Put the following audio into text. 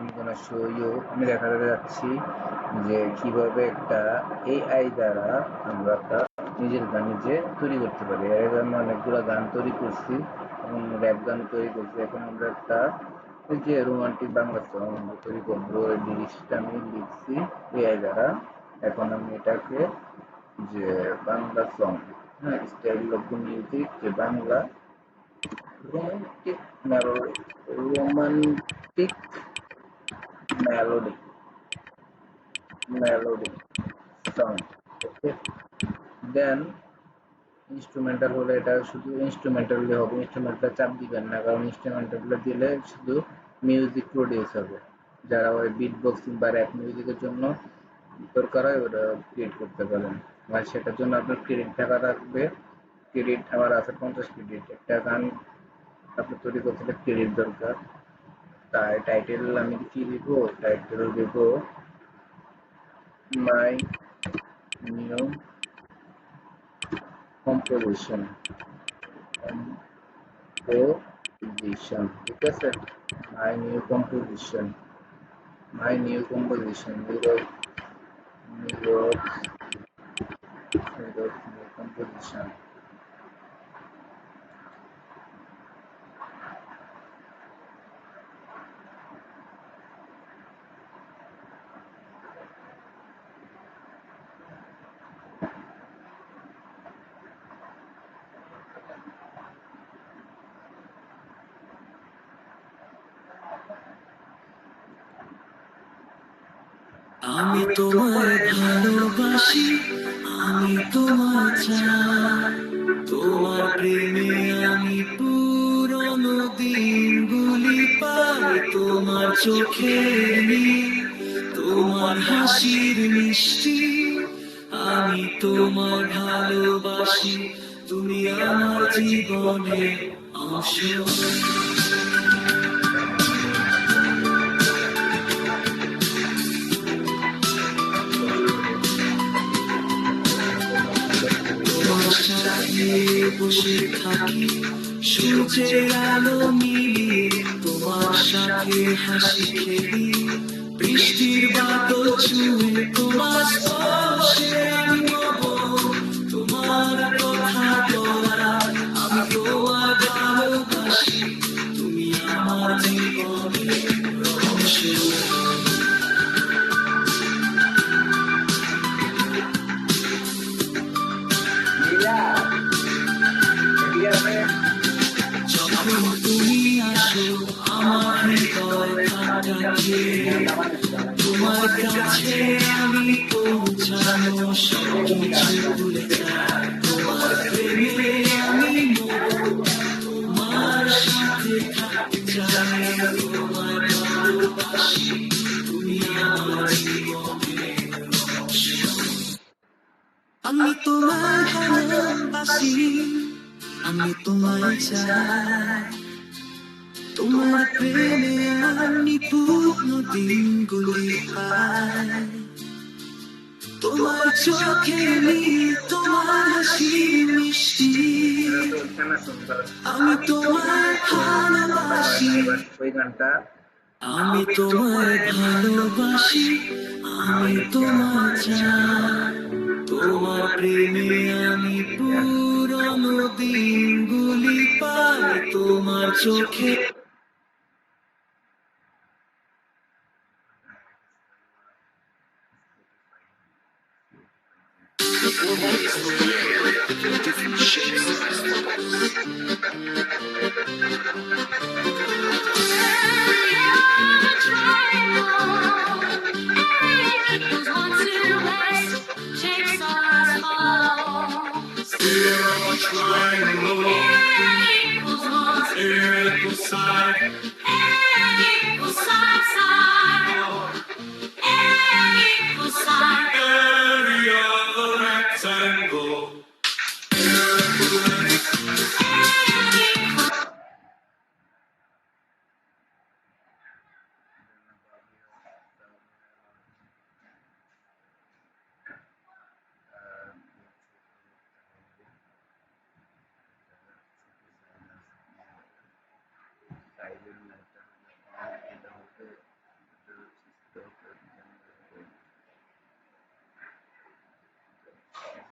I'm gonna show you আমি দেখাতে যাচ্ছি যে কিভাবে একটা AI দ্বারা আমরা একটা নিজের গান নিজে তৈরি করতে পারি। এর আগে আমি অনেকগুলো গান তৈরি করছি এবং র্যাপ গান তৈরি করছি। এখন আমরা একটা এই যে রোমান্টিক বাংলা সং আমরা তৈরি করবো। এই লিরিক্সটা আমি লিখছি AI দ্বারা। এখন আমি এটাকে যে বাংলা সং, হ্যাঁ, স্টাইল অফ মিউজিক, যে Bangla romantic romantic melody song. Okay, then instrumental হলে এটা শুধু ইনস্ট্রুমেন্টালি হবে, ইনস্ট্রুমেন্টাল চাপ দিবেন না, কারণ ইনস্ট্রুমেন্টাল দিলে শুধু মিউজিক প্রডিউস হবে। যারা ওই বিট বক্সিং বা র্যাপ মিউজিকের জন্য দরকার হয় ওটা ক্রিয়েট করতে পারেন। আর সেটার জন্য আপনার ক্রেডিট টাকা থাকবে। ক্রেডিট আমার আছে 50 ক্রেডিট। একটা গান আপনি তৈরি করতে হলে ক্রেডিট দরকার। তাই টাইটেল আমি কি দিব? টাইটেল দেব মাই নিউ কম্পোজিশন। ঠিক আছে, my new composition, my new composition, new composition. আমি তোমায় ভালোবাসি, আমি তোমার চাই, তোমার প্রেমে আমি পুরনো দিনগুলি পাই, তোমার চোখের নীল, তোমার হাসির মিষ্টি, আমি তোমায় ভালোবাসি, তুমি আমার জীবনের অংশ। বসে থাকি সূর্যের আলো মিলিয়ে, তোমার সাথে হাসি খেলি, বৃষ্টির বাদল ছুঁয়ে তোমার স্পর্শে আমি নব, তোমার কথা বলা আমি তোমার ভালোবাসি, তুমি আমার জীবনের অংশ। যখন তুমি আসো আমার হৃদয় কাঁপে, তোমার কাছে আমি পৌঁছানো সব কিছু ভুলে যাই, তোমার প্রেমে আমি মরব, তোমার সাথে থাকতে চাই, তোমার ভালোবাসি, তুমি আমার জীবনের অংশ। আমি তোমায় ভালোবাসি, আমি তোমায় চাই, তোমার প্রেমে আমি পুরনো দিনগুলি পাই, তোমার চোখে নীল, তোমার হাসি মিষ্টি, আমি তোমায় ভালোবাসি, ওই গানটা আমি তোমায় ভালোবাসি, আমি তোমার চাই, তোমার প্রেমে আমি পুরনো দিনগুলি পাই, তোমার চোখে।